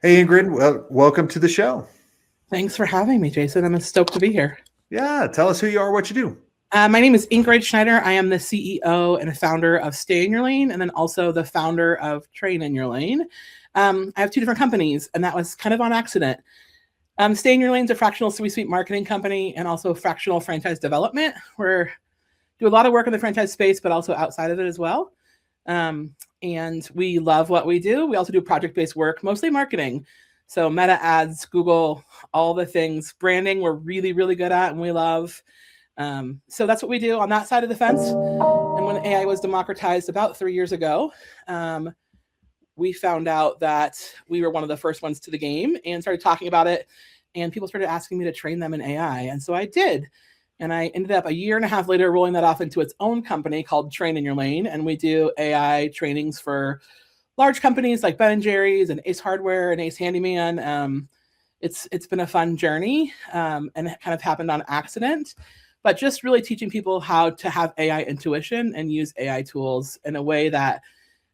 Hey, Ingrid, welcome to the show. Thanks for having me, Jason. I'm stoked to be here. Yeah, tell us who you are, what you do. My name is Ingrid Schneider. I am the CEO and founder of Stay in Your Lane, and then also the founder of Train in Your Lane. I have two different companies, and that was kind of on accident. Stay in Your Lane is a fractional suite marketing company and also fractional franchise development. We do a lot of work in the franchise space, but also outside of it as well. And we love what we do. We also do project-based work, mostly marketing. So Meta ads, Google, all the things. Branding, we're really, really good at and we love. So that's what we do on that side of the fence. And when AI was democratized about 3 years ago, we found out that we were one of the first ones to the game and started talking about it. And people started asking me to train them in AI. And so I did. And I ended up a year and a half later rolling that off into its own company called Train in Your Lane. And we do AI trainings for large companies like Ben & Jerry's and Ace Hardware and Ace Handyman. It's been a fun journey, and it kind of happened on accident. But just really teaching people how to have AI intuition and use AI tools in a way that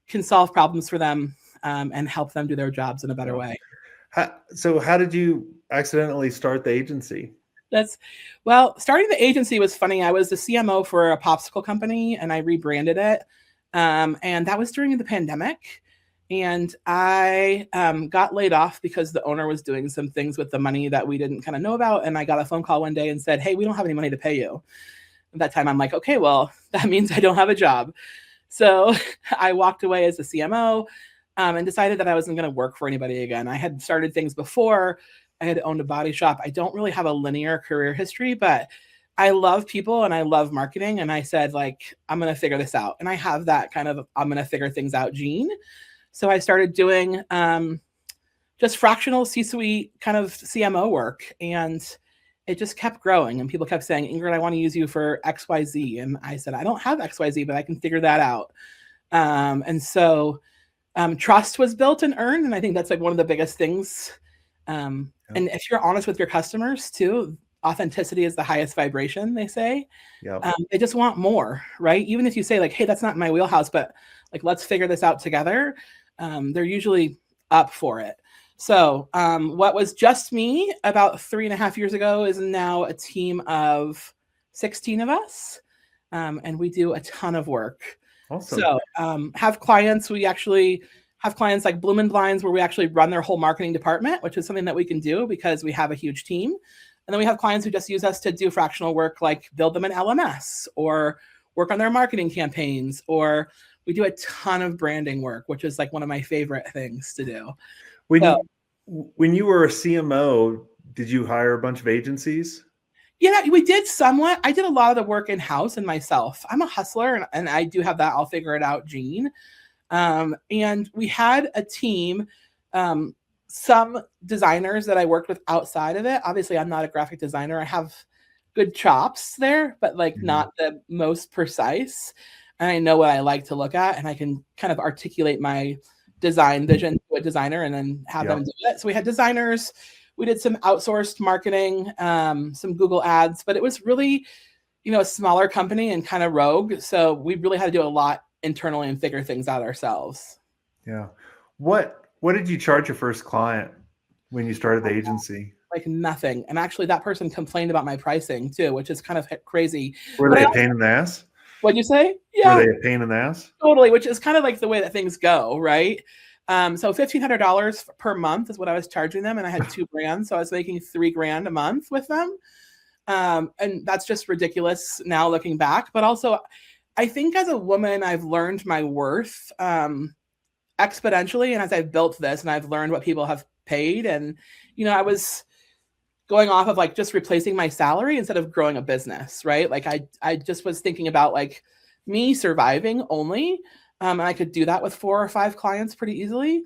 can solve problems for them, and help them do their jobs in a better way. So how did you accidentally start the agency? Starting the agency was funny. I was the CMO for a popsicle company and I rebranded it. And that was during the pandemic. And I got laid off because the owner was doing some things with the money that we didn't kind of know about. And I got a phone call one day and said, "Hey, we don't have any money to pay you." At that time, I'm like, okay, well, that means I don't have a job. So I walked away as a CMO, and decided that I wasn't going to work for anybody again. I had started things before. I had owned a body shop. I don't really have a linear career history, but I love people and I love marketing. And I said, I'm going to figure this out. And I have that kind of, I'm going to figure things out gene. So I started doing just fractional C-suite kind of CMO work. And it just kept growing. And people kept saying, "Ingrid, I want to use you for XYZ." And I said, "I don't have XYZ, but I can figure that out." And so trust was built and earned. And I think that's one of the biggest things. And if you're honest with your customers too, authenticity is the highest vibration, they say. They just want more, right? Even if you say "Hey, that's not my wheelhouse, but let's figure this out together." They're usually up for it. So what was just me about 3.5 years ago is now a team of 16 of us. And we do a ton of work. Awesome. So have clients, we actually have clients like Bloom & Blinds where we actually run their whole marketing department, which is something that we can do because we have a huge team. And then we have clients who just use us to do fractional work, like build them an LMS or work on their marketing campaigns, or we do a ton of branding work, which is one of my favorite things to do. When you were a CMO, did you hire a bunch of agencies? Yeah, we did somewhat. I did a lot of the work in-house and myself. I'm a hustler and I do have that I'll figure it out gene. And we had a team, some designers that I worked with outside of it. Obviously, I'm not a graphic designer. I have good chops there, but not the most precise. And I know what I like to look at, and I can kind of articulate my design vision to a designer and then have them do it. So we had designers. We did some outsourced marketing, some Google ads, but it was really, a smaller company and kind of rogue. So we really had to do a lot internally and figure things out ourselves. Yeah. What did you charge your first client when you started the agency? Nothing. And actually that person complained about my pricing too, which is kind of crazy. Were they a pain in the ass? What'd you say? Yeah. Were they a pain in the ass? Totally, which is kind of the way that things go, right? So $1,500 per month is what I was charging them. And I had 2 brands. So I was making $3,000 a month with them. And that's just ridiculous now looking back. But also I think as a woman, I've learned my worth exponentially. And as I've built this and I've learned what people have paid, and, I was going off of just replacing my salary instead of growing a business, right? I just was thinking about me surviving only. And I could do that with 4 or 5 clients pretty easily,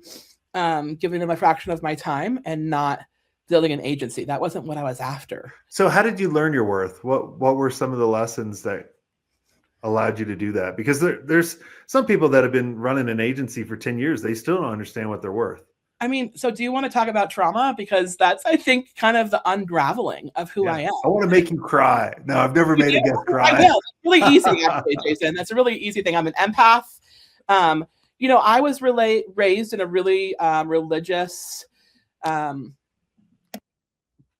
giving them a fraction of my time and not building an agency. That wasn't what I was after. So how did you learn your worth? What were some of the lessons that allowed you to do that? Because there's some people that have been running an agency for 10 years. They still don't understand what they're worth. So do you want to talk about trauma? Because that's, I think, kind of the unraveling of who I am. I want to make you cry. No, I've never made a guest cry. I will. It's really easy, actually, Jason. That's a really easy thing. I'm an empath. I was raised in a really religious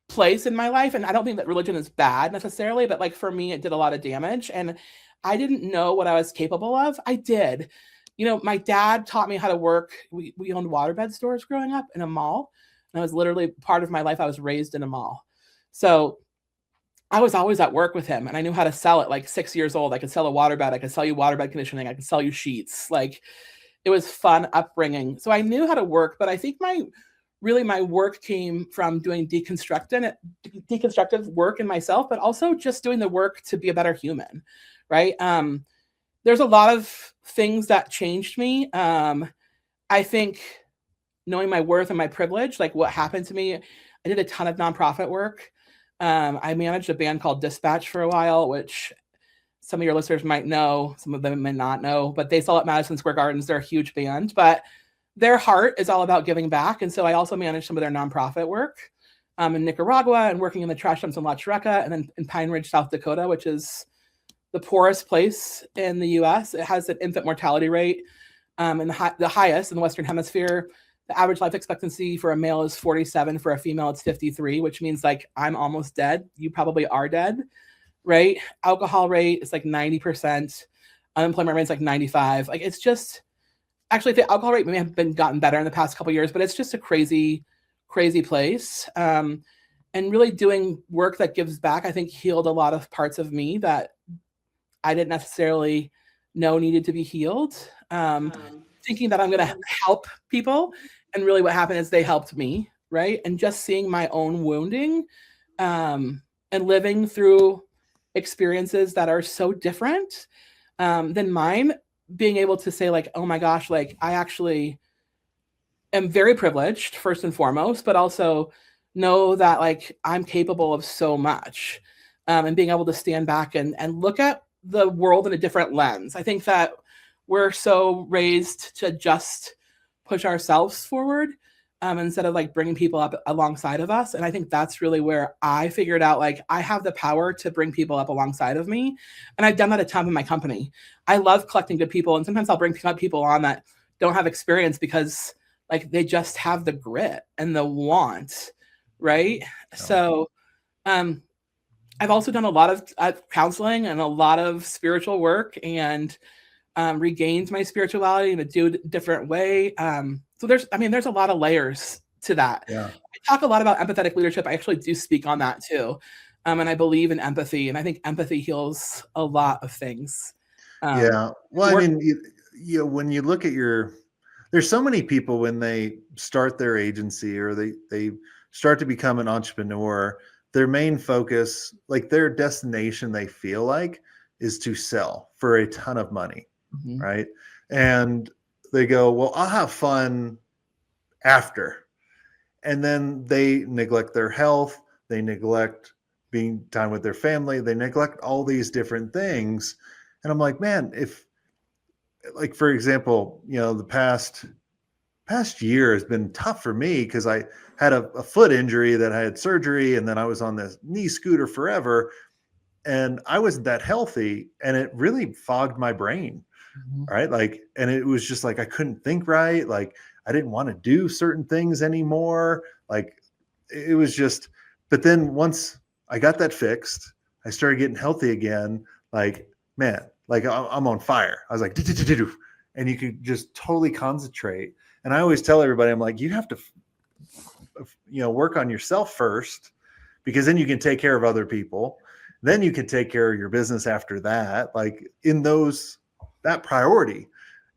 place in my life. And I don't think that religion is bad necessarily, but like for me, it did a lot of damage. And I didn't know what I was capable of. I did. You know, my dad taught me how to work. We owned waterbed stores growing up in a mall. And I was literally part of my life. I was raised in a mall. So I was always at work with him and I knew how to sell it. Like 6 years old, I could sell a waterbed. I could sell you waterbed conditioning. I could sell you sheets. Like it was fun upbringing. So I knew how to work, but I think my work came from doing deconstructive work in myself, but also just doing the work to be a better human. Right. There's a lot of things that changed me. I think knowing my worth and my privilege, like what happened to me, I did a ton of nonprofit work. I managed a band called Dispatch for a while, which some of your listeners might know, some of them may not know, but they sell at Madison Square Gardens. They're a huge band, but their heart is all about giving back. And so I also managed some of their nonprofit work in Nicaragua and working in the trash dumps in La Chureca and then in Pine Ridge, South Dakota, which is the poorest place in the US. It has an infant mortality rate and the highest in the Western Hemisphere. The average life expectancy for a male is 47. For a female, it's 53, which means like I'm almost dead. You probably are dead, right? Alcohol rate is like 90%. Unemployment rate is like 95. Like it's just, actually the alcohol rate may have been gotten better in the past couple of years, but it's just a crazy, crazy place. And really doing work that gives back, I think healed a lot of parts of me that I didn't necessarily know needed to be healed. Thinking that I'm going to help people. And really what happened is they helped me, right? And just seeing my own wounding and living through experiences that are so different than mine, being able to say like, oh my gosh, like I actually am very privileged first and foremost, but also know that like I'm capable of so much and being able to stand back and look at the world in a different lens. I think that we're so raised to just push ourselves forward instead of like bringing people up alongside of us. And I think that's really where I figured out, like, I have the power to bring people up alongside of me. And I've done that a ton in my company. I love collecting good people. And sometimes I'll bring people on that don't have experience because like they just have the grit and the want. Right. Oh. So I've also done a lot of counseling and a lot of spiritual work and regained my spirituality in a different way. So there's a lot of layers to that. Yeah. I talk a lot about empathetic leadership. I actually do speak on that too. And I believe in empathy, and I think empathy heals a lot of things. Yeah. Well, I mean, you know, when you look at there's so many people when they start their agency or they start to become an entrepreneur, their main focus, like their destination, they feel like is to sell for a ton of money. Mm-hmm. Right. And they go, well, I'll have fun after. And then they neglect their health. They neglect being time with their family. They neglect all these different things. And I'm like, man, if like, for example, you know, the past year has been tough for me because I had a foot injury that I had surgery, and then I was on this knee scooter forever. And I wasn't that healthy, and it really fogged my brain. Mm-hmm. Right. Like, and it was just like, I couldn't think right. Like I didn't want to do certain things anymore. Like it was just, but then once I got that fixed, I started getting healthy again. Like, man, like I'm on fire. I was like, and you could just totally concentrate. And I always tell everybody, I'm like, you have to, you know, work on yourself first, because then you can take care of other people. Then you can take care of your business after that, like in that priority.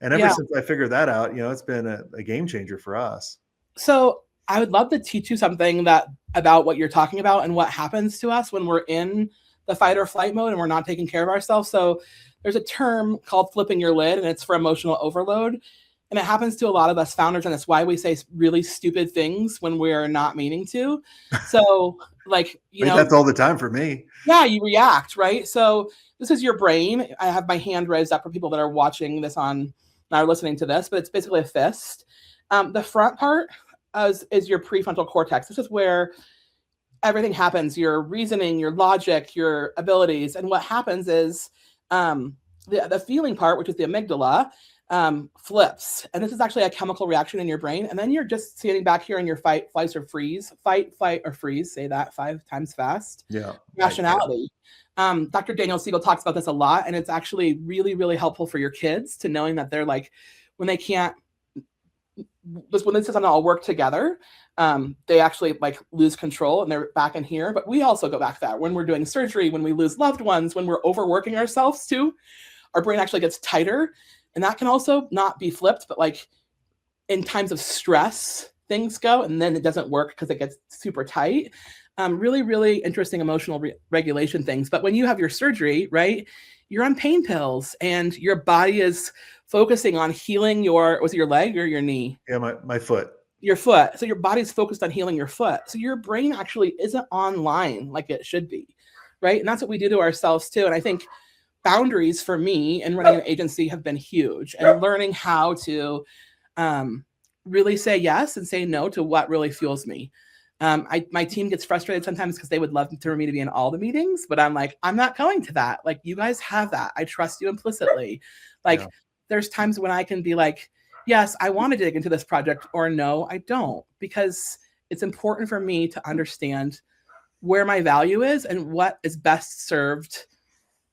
And ever since I figured that out, you know, it's been a game changer for us. So I would love to teach you something about what you're talking about and what happens to us when we're in the fight or flight mode and we're not taking care of ourselves. So there's a term called flipping your lid, and it's for emotional overload. And it happens to a lot of us founders, and it's why we say really stupid things when we're not meaning to. So like, you know, that's all the time for me. Yeah, you react, right? So this is your brain. I have my hand raised up for people that are watching this or listening to this, but it's basically a fist. The front part is your prefrontal cortex. This is where everything happens, your reasoning, your logic, your abilities. And what happens is the feeling part, which is the amygdala, flips. And this is actually a chemical reaction in your brain. And then you're just standing back here in your fight, flight, or freeze, fight, flight, or freeze. Say that 5 times fast. Yeah. Rationality. Dr. Daniel Siegel talks about this a lot. And it's actually really, really helpful for your kids to knowing that they're like, when they can't, when this doesn't all work together, they actually like lose control and they're back in here. But we also go back to that when we're doing surgery, when we lose loved ones, when we're overworking ourselves too, our brain actually gets tighter. And that can also not be flipped, but like in times of stress, things go, and then it doesn't work because it gets super tight. Really, really interesting emotional regulation things. But when you have your surgery, right, you're on pain pills and your body is focusing on healing your, was it your leg or your knee? Yeah, my foot. Your foot. So your body's focused on healing your foot. So your brain actually isn't online like it should be, right? And that's what we do to ourselves too. And I think boundaries for me in running an agency have been huge, and learning how to really say yes and say no to what really fuels me. My team gets frustrated sometimes because they would love for me to be in all the meetings, but I'm like, I'm not going to that. Like, you guys have that. I trust you implicitly. Like, there's times when I can be like, yes, I want to dig into this project, or no, I don't, because it's important for me to understand where my value is and what is best served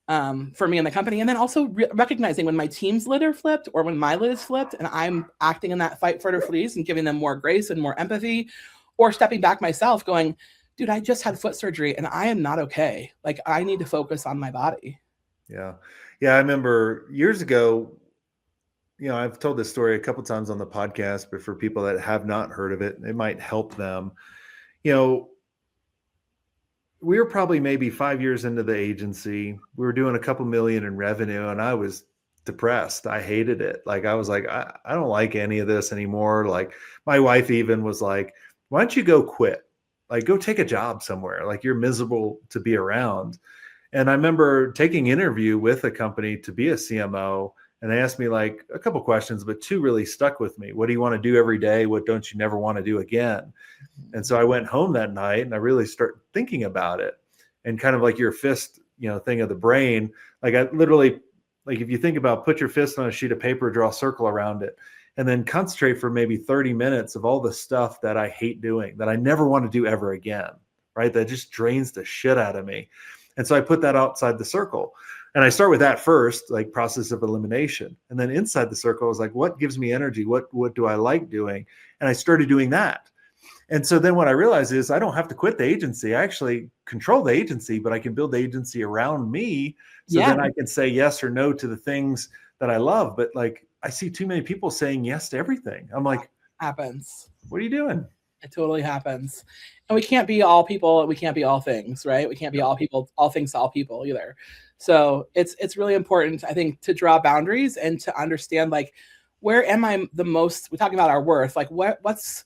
for me and the company. And then also recognizing when my team's lid are flipped or when my lid is flipped and I'm acting in that fight, flight, or freeze and giving them more grace and more empathy, or stepping back myself going, dude, I just had foot surgery and I am not okay. Like, I need to focus on my body. Yeah. Yeah. I remember years ago, I've told this story a couple of times on the podcast, but for people that have not heard of it, it might help them. We were probably maybe 5 years into the agency. We were doing a couple million in revenue, and I was depressed. I hated it. Like, I was like, I don't like any of this anymore. Like, my wife even was like, why don't you go quit? Like, go take a job somewhere. Like, you're miserable to be around. And I remember taking an interview with a company to be a CMO, and they asked me like a couple questions, but 2 really stuck with me. What do you want to do every day? What don't you never want to do again? And so I went home that night and I really started thinking about it, and kind of like your fist, thing of the brain. Like, I literally, like, if you think about, put your fist on a sheet of paper, draw a circle around it, and then concentrate for maybe 30 minutes of all the stuff that I hate doing, that I never want to do ever again, right? That just drains the shit out of me. And so I put that outside the circle. And I start with that first, like process of elimination. And then inside the circle is like, what gives me energy? What do I like doing? And I started doing that. And so then what I realized is I don't have to quit the agency. I actually control the agency, but I can build the agency around me. So then I can say yes or no to the things that I love. But like, I see too many people saying yes to everything. I'm like, happens. What are you doing? It totally happens. And we can't be all people. We can't be all things, right? We can't be all people, all things to all people either. So it's really important, I think, to draw boundaries and to understand, like, where am I the most, we're talking about our worth, like what's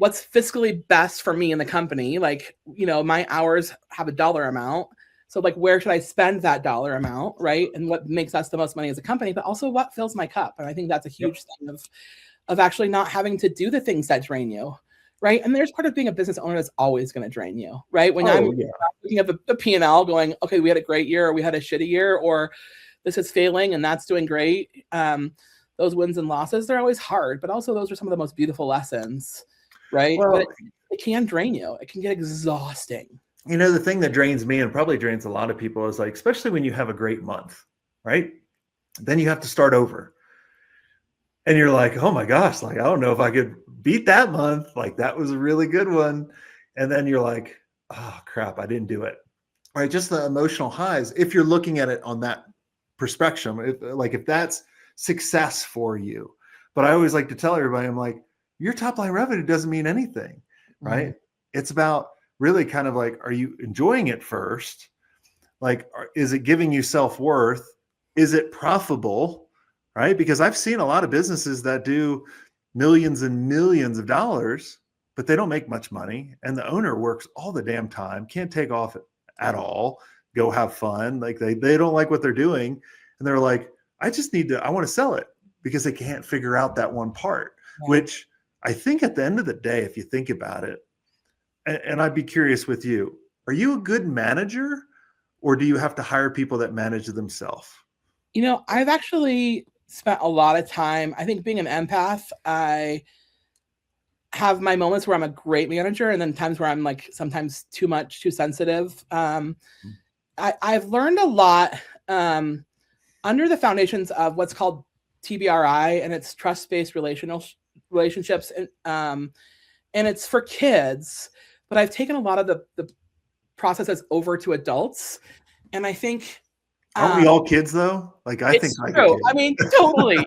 fiscally best for me in the company? Like, my hours have a dollar amount. So like, where should I spend that dollar amount, right? And what makes us the most money as a company, but also what fills my cup. And I think that's a huge thing of actually not having to do the things that drain you, right? And there's part of being a business owner that's always going to drain you, right? When I'm looking at the P&L going, okay, we had a great year, or we had a shitty year, or this is failing and that's doing great. Those wins and losses, they're always hard, but also those are some of the most beautiful lessons, right? Well, but it can drain you. It can get exhausting. The thing that drains me, and probably drains a lot of people, is like, especially when you have a great month, right? Then you have to start over. And you're like, oh my gosh, like, I don't know if I could beat that month. Like, that was a really good one. And then you're like, oh crap, I didn't do it. Right? Just the emotional highs. If you're looking at it on that perspective, if that's success for you. But I always like to tell everybody, I'm like, your top line revenue doesn't mean anything, right? Mm-hmm. It's about really kind of like, are you enjoying it first? Like, is it giving you self-worth? Is it profitable? Right? Because I've seen a lot of businesses that do millions and millions of dollars, but they don't make much money. And the owner works all the damn time, can't take off at all, go have fun. Like, they don't like what they're doing. And they're like, I want to sell it, because they can't figure out that one part, which I think at the end of the day, if you think about it, and I'd be curious with you, are you a good manager, or do you have to hire people that manage themselves? I've actually spent a lot of time, I think being an empath, I have my moments where I'm a great manager and then times where I'm like sometimes too much, too sensitive. I've learned a lot under the foundations of what's called TBRI, and it's trust-based relationships. And it's for kids, but I've taken a lot of the processes over to adults. And I think aren't we all kids though? Like I think like true. I mean, totally.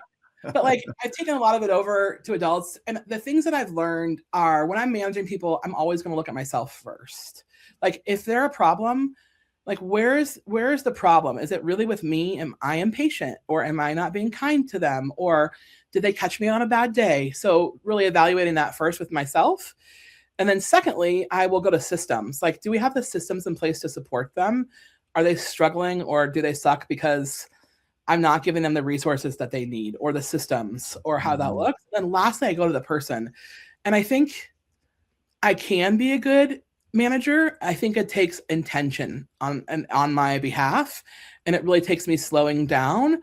But like I've taken a lot of it over to adults. And the things that I've learned are when I'm managing people, I'm always going to look at myself first. Like if they're a problem, like where's the problem? Is it really with me? Am I impatient, or am I not being kind to them, or did they catch me on a bad day? So really evaluating that first with myself. And then secondly, I will go to systems. Like, do we have the systems in place to support them? Are they struggling, or do they suck because I'm not giving them the resources that they need, or the systems, or how that looks? And then lastly, I go to the person. And I think I can be a good manager. I think it takes intention on my behalf. And it really takes me slowing down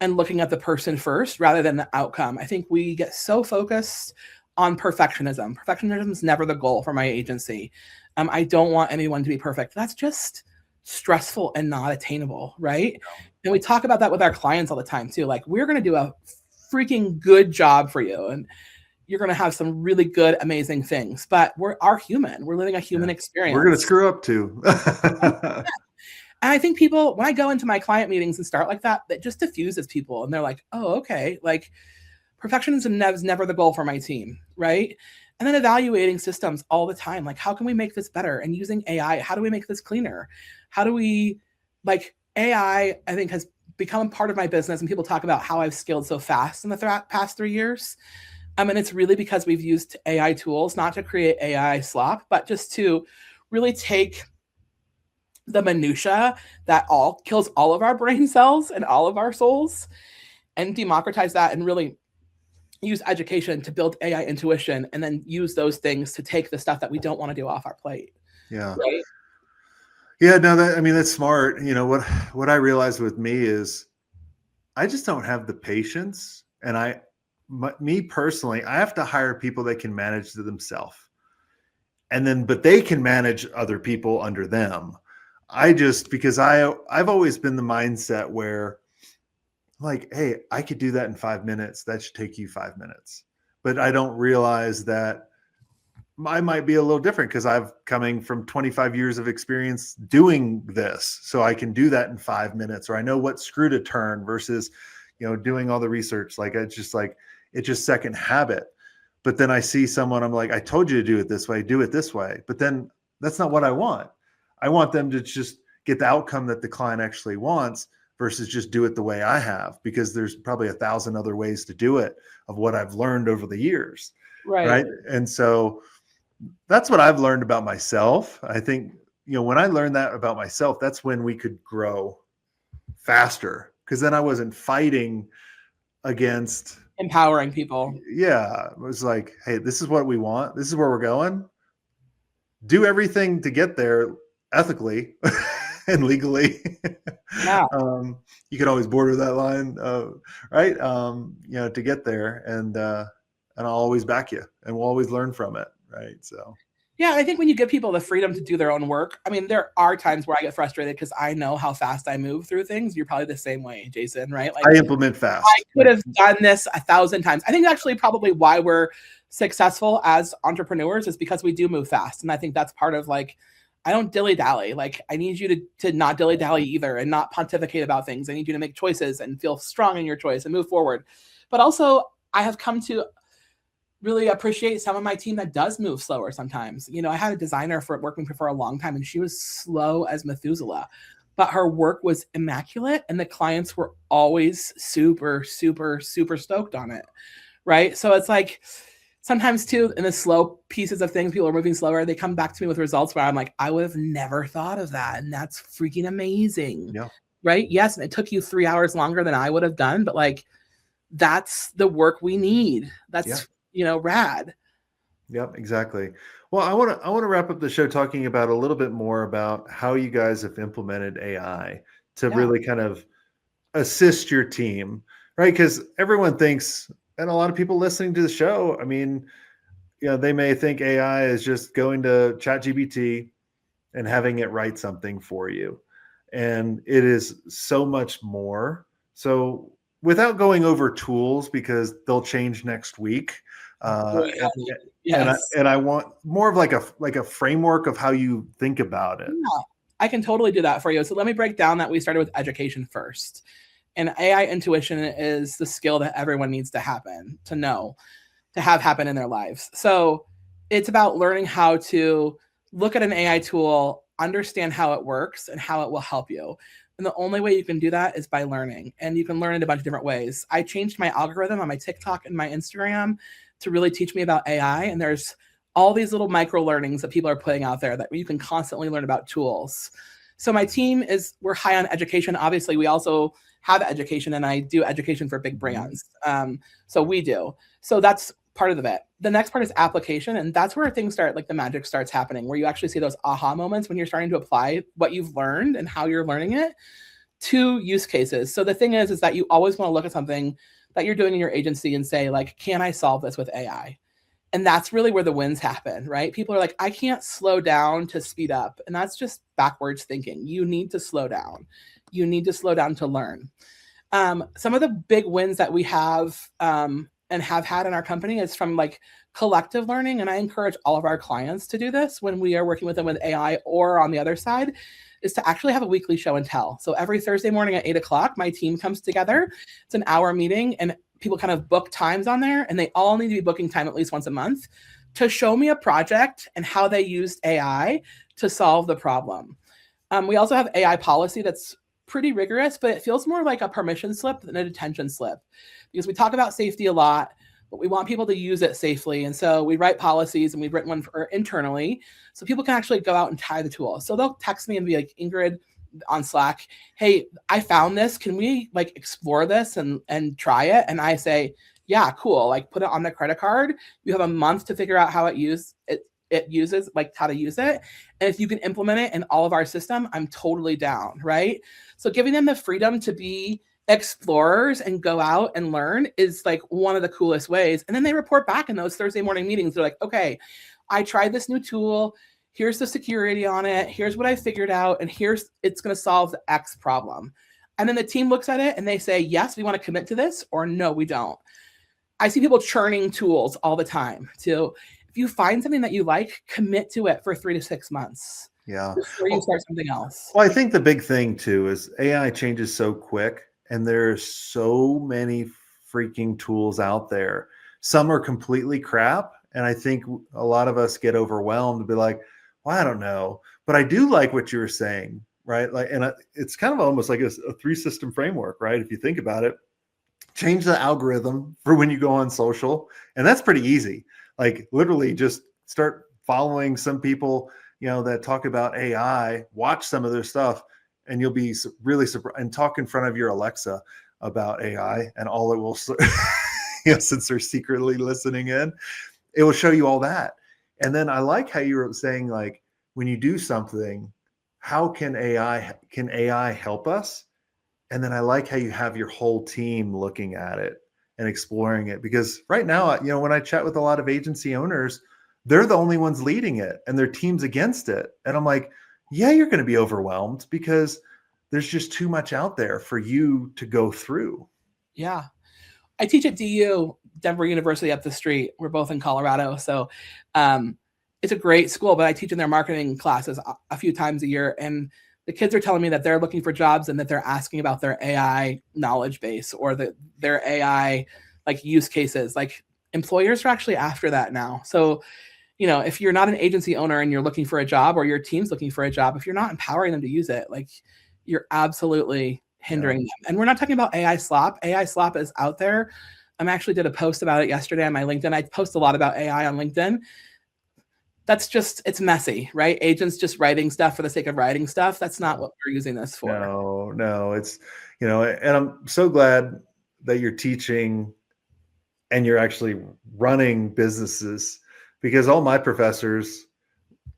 and looking at the person first rather than the outcome. I think we get so focused on perfectionism. Perfectionism is never the goal for my agency. I don't want anyone to be perfect. That's just stressful and not attainable, right? And we talk about that with our clients all the time too. Like, we're going to do a freaking good job for you, and you're going to have some really good, amazing things. But we're human. We're living a human experience. We're going to screw up too. And I think people, when I go into my client meetings and start like that, that just diffuses people. And they're like, oh, okay. Like, perfectionism is never the goal for my team, right? And then evaluating systems all the time. Like, how can we make this better? And using AI, how do we make this cleaner? How do we, like, AI, I think, has become part of my business. And people talk about how I've scaled so fast in the past 3 years. And it's really because we've used AI tools, not to create AI slop, but just to really take the minutia that kills all of our brain cells and all of our souls, and democratize that, and really use education to build AI intuition, and then use those things to take the stuff that we don't want to do off our plate. Yeah. Right? Yeah, no, that's smart. You know, what I realized with me is I just don't have the patience, and me personally, I have to hire people that can manage themselves, but they can manage other people under them. Because I've always been the mindset where, like, hey, I could do that in 5 minutes. That should take you 5 minutes. But I don't realize that I might be a little different because I've coming from 25 years of experience doing this. So I can do that in 5 minutes, or I know what screw to turn versus, doing all the research. Like, it's just second habit. But then I see someone, I'm like, I told you to do it this way, do it this way. But then that's not what I want. I want them to just get the outcome that the client actually wants versus just do it the way I have, because there's probably 1,000 other ways to do it of what I've learned over the years. Right. And so that's what I've learned about myself. I think, when I learned that about myself, that's when we could grow faster, because then I wasn't fighting against empowering people. Yeah. It was like, hey, this is what we want. This is where we're going. Do everything to get there ethically and legally. Yeah. You can always border that line, right? To get there, and I'll always back you, and we'll always learn from it. Right. So. Yeah, I think when you give people the freedom to do their own work, there are times where I get frustrated because I know how fast I move through things. You're probably the same way, Jason, right? Like, I implement fast. I could have done this 1,000 times. I think actually probably why we're successful as entrepreneurs is because we do move fast. And I think that's part of, like, I don't dilly-dally. Like, I need you to not dilly-dally either, and not pontificate about things. I need you to make choices and feel strong in your choice and move forward. But also, I have come to really appreciate some of my team that does move slower sometimes. I had a designer working for a long time, and she was slow as Methuselah, but her work was immaculate, and the clients were always super, super, super stoked on it. Right. So it's like, sometimes too, in the slow pieces of things, people are moving slower. They come back to me with results where I'm like, I would have never thought of that. And that's freaking amazing. Yeah. Right. Yes. And it took you 3 hours longer than I would have done, but like, that's the work we need. That's, rad. Yep, exactly. Well, I want to wrap up the show talking about a little bit more about how you guys have implemented AI to really kind of assist your team, right? Because everyone thinks, and a lot of people listening to the show, I mean, they may think AI is just going to ChatGPT and having it write something for you. And it is so much more. So without going over tools, because they'll change next week, Oh, yeah. and, Yes. and I want more of like a framework of how you think about it. Yeah, I can totally do that for you. So let me break down that we started with education first. And AI intuition is the skill that everyone needs to have happen in their lives. So it's about learning how to look at an AI tool, understand how it works and how it will help you. And the only way you can do that is by learning. And you can learn in a bunch of different ways. I changed my algorithm on my TikTok and my Instagram to really teach me about AI. And there's all these little micro learnings that people are putting out there that you can constantly learn about tools. So my team we're high on education. Obviously, we also have education, and I do education for big brands. So we do. So that's part of it. The next part is application, and that's where things start, like the magic starts happening, where you actually see those aha moments when you're starting to apply what you've learned and how you're learning it to use cases. So the thing is that you always want to look at something that you're doing in your agency and say, like, can I solve this with AI? And that's really where the wins happen, right? People are like, I can't slow down to speed up. And that's just backwards thinking. You need to slow down. You need to slow down to learn. Some of the big wins that we have and have had in our company is from like collective learning. And I encourage all of our clients to do this when we are working with them with AI, or on the other side, is to actually have a weekly show and tell. So every Thursday morning at 8:00, my team comes together. It's an hour meeting, and people kind of book times on there, and they all need to be booking time at least once a month to show me a project and how they used AI to solve the problem. We also have AI policy that's pretty rigorous, but it feels more like a permission slip than a detention slip, because we talk about safety a lot, but we want people to use it safely. And so we write policies, and we've written one internally so people can actually go out and try the tool. So they'll text me and be like, Ingrid, on Slack, hey, I found this. Can we like explore this and try it? And I say, yeah, cool. Like, put it on the credit card. You have a month to figure out how it uses, like how to use it. And if you can implement it in all of our system, I'm totally down, right? So giving them the freedom to be explorers and go out and learn is like one of the coolest ways. And then they report back in those Thursday morning meetings. They're like, okay, I tried this new tool. Here's the security on it. Here's what I figured out. And it's going to solve the X problem. And then the team looks at it and they say, yes, we want to commit to this, or no, we don't. I see people churning tools all the time. So if you find something that you like, commit to it for 3 to 6 months. Yeah. Before you start something else. Well, I think the big thing too is AI changes so quick, and there's so many freaking tools out there. Some are completely crap. And I think a lot of us get overwhelmed and be like, well, I don't know, but I do like what you were saying, right? Like, and it's kind of almost like a 3-system framework, right? If you think about it, change the algorithm for when you go on social, and that's pretty easy. Like, literally just start following some people, that talk about AI, watch some of their stuff, and you'll be really surprised. And talk in front of your Alexa about AI, and all it will, since they're secretly listening in, it will show you all that. And then I like how you were saying, like, when you do something, how can AI help us? And then I like how you have your whole team looking at it and exploring it, because right now, when I chat with a lot of agency owners, they're the only ones leading it and their team's against it. And I'm like, yeah, you're going to be overwhelmed because there's just too much out there for you to go through. Yeah. I teach at DU, Denver University up the street. We're both in Colorado. So it's a great school, but I teach in their marketing classes a few times a year. And the kids are telling me that they're looking for jobs and that they're asking about their AI knowledge base or their AI like use cases. Like, employers are actually after that now. So, if you're not an agency owner and you're looking for a job, or your team's looking for a job, if you're not empowering them to use it, like, you're absolutely hindering them. And we're not talking about AI slop. AI slop is out there. I actually did a post about it yesterday on my LinkedIn. I post a lot about AI on LinkedIn. That's just, it's messy, right? Agents just writing stuff for the sake of writing stuff. That's not what we're using this for. No, it's, and I'm so glad that you're teaching and you're actually running businesses, because all my professors,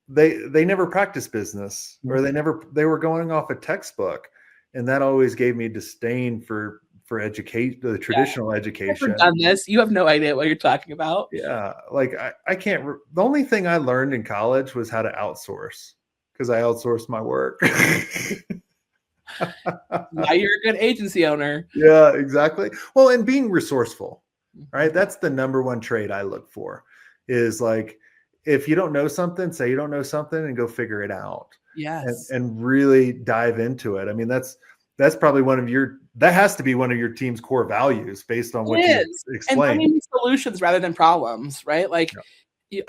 they never practiced business, or they were going off a textbook. And that always gave me disdain for for educate the traditional I've education. never done this. You have no idea what you're talking about. Yeah, like I can't. The only thing I learned in college was how to outsource because I outsourced my work. Now you're a good agency owner. Yeah, exactly. Well, and being resourceful, right? That's the number one trait I look for is like, if you don't know something, say you don't know something and go figure it out. Yes. And really dive into it. I mean, that's probably that has to be one of your team's core values based on what you And explained. finding solutions rather than problems, right? Like,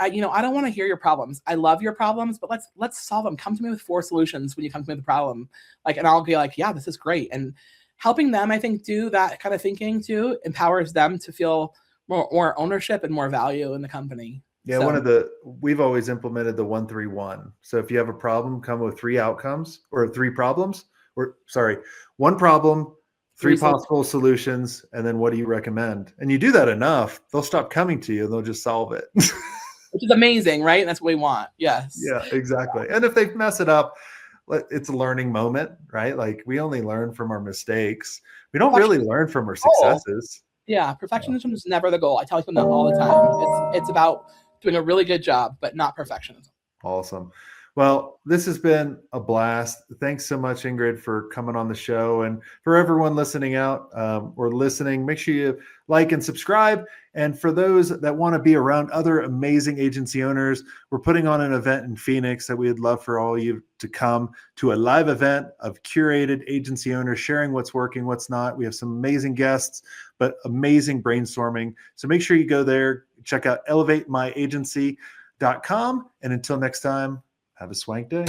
I don't want to hear your problems. I love your problems, but let's solve them. Come to me with 4 solutions when you come to me with a problem. Like, and I'll be like, yeah, this is great. And helping them, I think, do that kind of thinking too empowers them to feel more ownership and more value in the company. Yeah, we've always implemented the 1-3-1. So if you have a problem, come with 3 outcomes or 3 problems, or sorry, 1 problem, 3 possible solutions, and then what do you recommend? And you do that enough, they'll stop coming to you and they'll just solve it. Which is amazing, right? And that's what we want. Yes. Yeah, exactly. And if they mess it up, it's a learning moment, right? Like we only learn from our mistakes. We don't really learn from our successes. Yeah, perfectionism is never the goal. I tell people that all the time. It's about doing a really good job, but not perfectionism. Awesome. Well, this has been a blast. Thanks so much, Ingrid, for coming on the show. And for everyone listening out or listening, make sure you like and subscribe. And for those that want to be around other amazing agency owners, we're putting on an event in Phoenix that we'd love for all of you to come to, a live event of curated agency owners sharing what's working, what's not. We have some amazing guests, but amazing brainstorming. So make sure you go there, check out elevatemyagency.com. And until next time, have a swank day.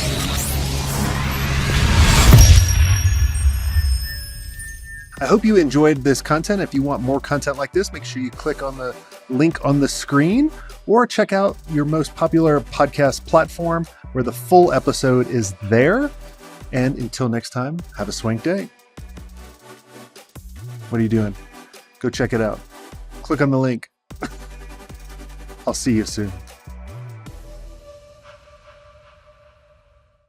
I hope you enjoyed this content. If you want more content like this, make sure you click on the link on the screen or check out your most popular podcast platform where the full episode is there. And until next time, have a swank day. What are you doing? Go check it out. Click on the link. I'll see you soon.